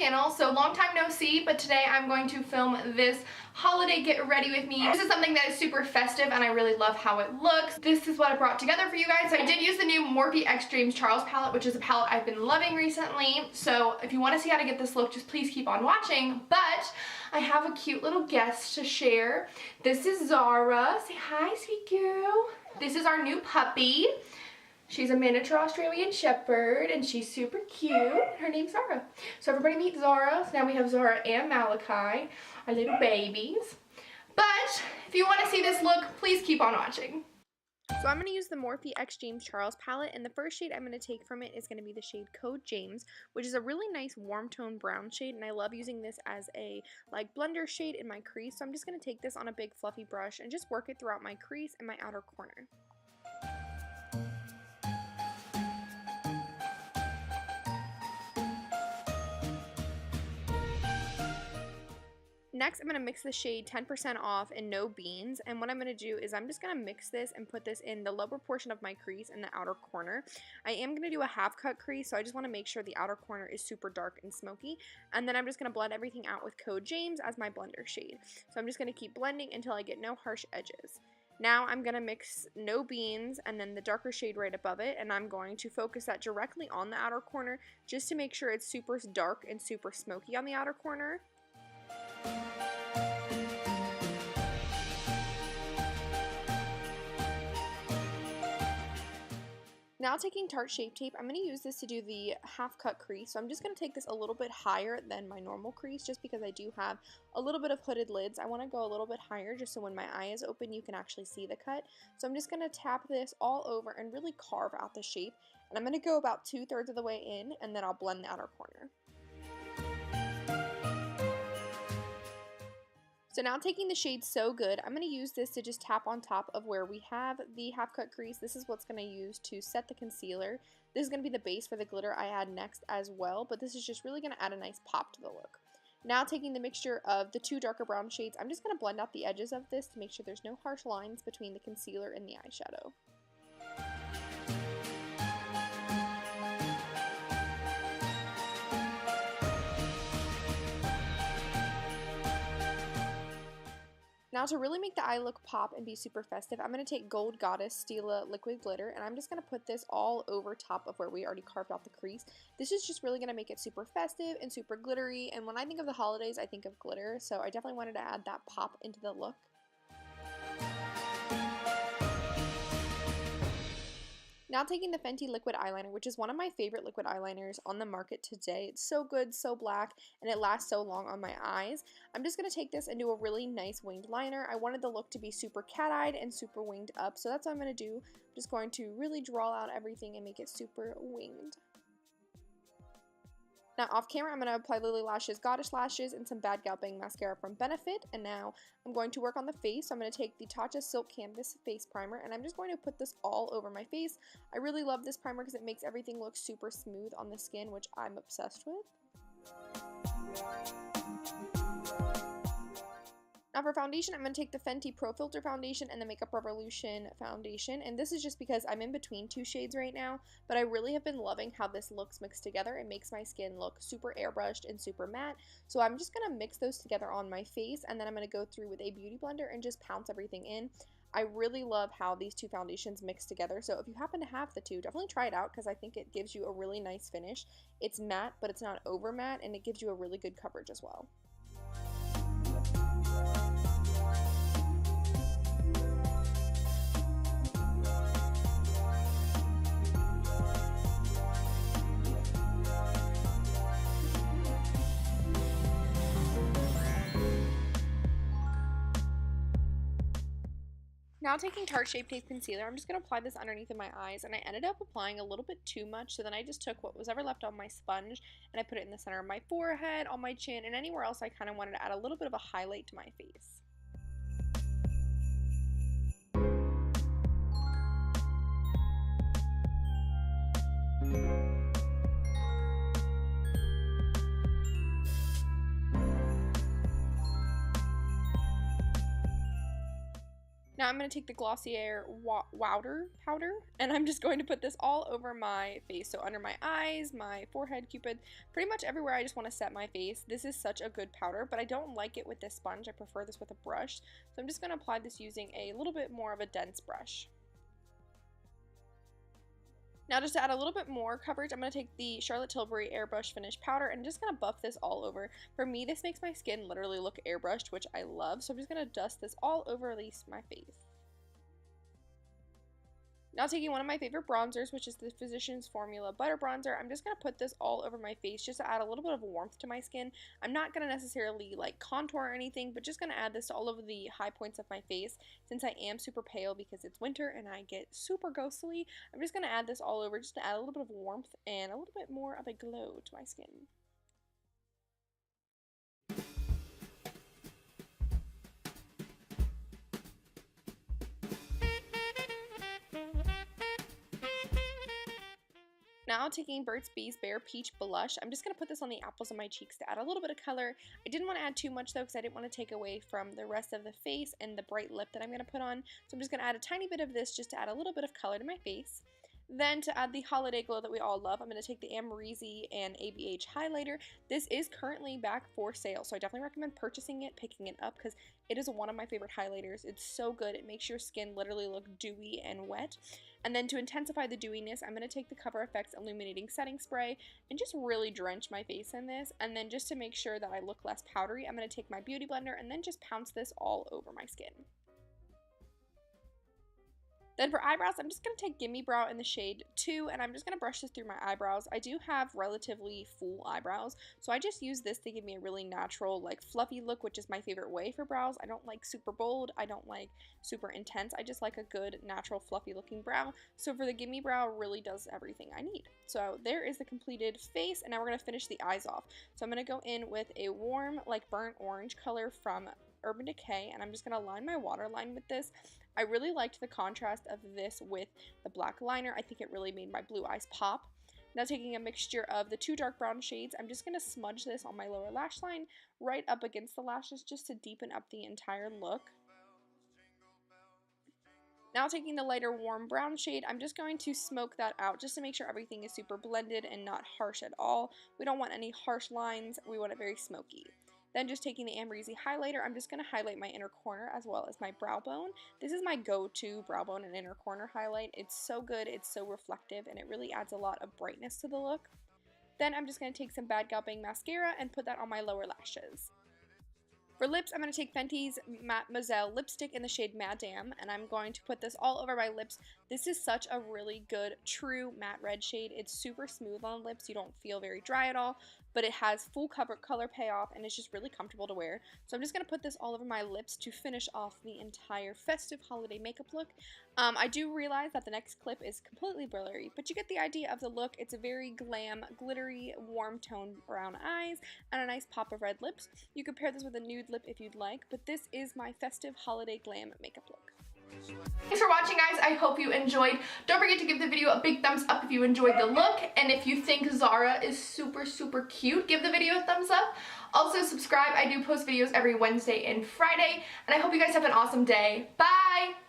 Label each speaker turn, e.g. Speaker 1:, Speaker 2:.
Speaker 1: channel. So long time no see, but today I'm going to film this holiday get ready with me. This is something that is super festive and I really love how it looks. This is what I brought together for you guys. So I did use the new Morphe Extremes Charles palette, which is a palette I've been loving recently. So if you want to see how to get this look, just please keep on watching. But I have a cute little guest to share. This is Zara. Say hi, sweet girl. This is our new puppy. She's a miniature Australian Shepherd and she's super cute. Her name's Zara. So everybody meet Zara. So now we have Zara and Malachi, our little babies. But if you want to see this look, please keep on watching. So I'm going to use the Morphe Extremes Charles palette, and the first shade I'm going to take from it is going to be the shade Code James, which is a really nice warm tone brown shade, and I love using this as a blender shade in my crease. So I'm just going to take this on a big fluffy brush and just work it throughout my crease and my outer corner. Next, I'm going to mix the shade 10% off in No Beans, and what I'm going to do is I'm just going to mix this and put this in the lower portion of my crease in the outer corner. I am going to do a half cut crease, so I just want to make sure the outer corner is super dark and smoky, and then I'm just going to blend everything out with Code James as my blender shade. So I'm just going to keep blending until I get no harsh edges. Now I'm going to mix No Beans and then the darker shade right above it, and I'm going to focus that directly on the outer corner just to make sure it's super dark and super smoky on the outer corner. Now taking Tarte Shape Tape, I'm going to use this to do the half cut crease. So I'm just going to take this a little bit higher than my normal crease just because I do have a little bit of hooded lids. I want to go a little bit higher just so when my eye is open you can actually see the cut. So I'm just going to tap this all over and really carve out the shape. And I'm going to go about 2/3 of the way in and then I'll blend the outer corner. So now taking the shade So Good, I'm going to use this to just tap on top of where we have the half cut crease. This is what's going to use to set the concealer. This is going to be the base for the glitter I add next as well, but this is just really going to add a nice pop to the look. Now taking the mixture of the two darker brown shades, I'm just going to blend out the edges of this to make sure there's no harsh lines between the concealer and the eyeshadow. Now to really make the eye look pop and be super festive, I'm going to take Gold Goddess Stila Liquid Glitter and I'm just going to put this all over top of where we already carved out the crease. This is just really going to make it super festive and super glittery, and when I think of the holidays I think of glitter, so I definitely wanted to add that pop into the look. Now taking the Fenty liquid eyeliner, which is one of my favorite liquid eyeliners on the market today. It's so good, so black, and it lasts so long on my eyes. I'm just going to take this and do a really nice winged liner. I wanted the look to be super cat-eyed and super winged up, so that's what I'm going to do. I'm just going to really draw out everything and make it super winged. Now off camera, I'm going to apply Lily Lashes Goddess Lashes and some Bad Gal Bang Mascara from Benefit. And now I'm going to work on the face. So I'm going to take the Tatcha Silk Canvas Face Primer and I'm just going to put this all over my face. I really love this primer because it makes everything look super smooth on the skin, which I'm obsessed with. Now for foundation, I'm going to take the Fenty Pro Filter Foundation and the Makeup Revolution Foundation, and this is just because I'm in between two shades right now, but I really have been loving how this looks mixed together. It makes my skin look super airbrushed and super matte, so I'm just going to mix those together on my face, and then I'm going to go through with a beauty blender and just pounce everything in. I really love how these two foundations mix together, so if you happen to have the two, definitely try it out because I think it gives you a really nice finish. It's matte, but it's not over matte, and it gives you a really good coverage as well. Now taking Tarte Shape Tape Concealer, I'm just going to apply this underneath of my eyes, and I ended up applying a little bit too much, so then I just took what was ever left on my sponge, and I put it in the center of my forehead, on my chin, and anywhere else I kind of wanted to add a little bit of a highlight to my face.
Speaker 2: Now I'm going to take the Glossier Wowder powder, and I'm just going to put this all over my face. So under my eyes, my forehead, cupid, pretty much everywhere I just want to set my face. This is such a good powder, but I don't like it with this sponge. I prefer this with a brush. So I'm just going to apply this using a little bit more of a dense brush. Now just to add a little bit more coverage, I'm going to take the Charlotte Tilbury Airbrush Finish Powder and I'm just going to buff this all over. For me, this makes my skin literally look airbrushed, which I love. So I'm just going to dust this all over at least my face. Now taking one of my favorite bronzers, which is the Physicians Formula Butter Bronzer, I'm just going to put this all over my face just to add a little bit of warmth to my skin. I'm not going to necessarily like contour or anything, but just going to add this to all over the high points of my face. Since I am super pale because it's winter and I get super ghostly, I'm just going to add this all over just to add a little bit of warmth and a little bit more of a glow to my skin. Now taking Burt's Bees Bare Peach Blush, I'm just going to put this on the apples of my cheeks to add a little bit of color. I didn't want to add too much though because I didn't want to take away from the rest of the face and the bright lip that I'm going to put on. So I'm just going to add a tiny bit of this just to add a little bit of color to my face. Then to add the holiday glow that we all love, I'm going to take the Amrezy and ABH highlighter. This is currently back for sale, so I definitely recommend purchasing it, picking it up, because it is one of my favorite highlighters. It's so good. It makes your skin literally look dewy and wet. And then to intensify the dewiness, I'm going to take the Cover FX Illuminating Setting Spray and just really drench my face in this. And then just to make sure that I look less powdery, I'm going to take my Beauty Blender and then just pounce this all over my skin. Then for eyebrows, I'm just going to take Gimme Brow in the shade 2, and I'm just going to brush this through my eyebrows. I do have relatively full eyebrows, so I just use this to give me a really natural, like, fluffy look, which is my favorite way for brows. I don't like super bold. I don't like super intense. I just like a good, natural, fluffy looking brow. So for the Gimme Brow, really does everything I need. So there is the completed face, and now we're going to finish the eyes off. So I'm going to go in with a warm, like, burnt orange color from Urban Decay, and I'm just going to line my waterline with this. I really liked the contrast of this with the black liner. I think it really made my blue eyes pop. Now taking a mixture of the two dark brown shades, I'm just going to smudge this on my lower lash line right up against the lashes just to deepen up the entire look. Now taking the lighter warm brown shade, I'm just going to smoke that out just to make sure everything is super blended and not harsh at all. We don't want any harsh lines. We want it very smoky. Then just taking the Amrezy highlighter, I'm just going to highlight my inner corner as well as my brow bone. This is my go-to brow bone and inner corner highlight. It's so good, it's so reflective, and it really adds a lot of brightness to the look. Then I'm just going to take some Bad Gal Bang mascara and put that on my lower lashes. For lips, I'm going to take Fenty's Mademoiselle lipstick in the shade Madame, and I'm going to put this all over my lips. This is such a really good, true matte red shade. It's super smooth on the lips. You don't feel very dry at all, but it has full color payoff, and it's just really comfortable to wear. So I'm just going to put this all over my lips to finish off the entire festive holiday makeup look. I do realize that the next clip is completely blurry, but you get the idea of the look. It's a very glam, glittery, warm toned brown eyes and a nice pop of red lips. You could pair this with a nude lip if you'd like, but this is my festive holiday glam makeup look.
Speaker 1: Thanks for watching, guys. I hope you enjoyed. Don't forget to give the video a big thumbs up if you enjoyed the look, and if you think Zara is super cute, give the video a thumbs up. Also subscribe. I do post videos every Wednesday and Friday, and I hope you guys have an awesome day. Bye!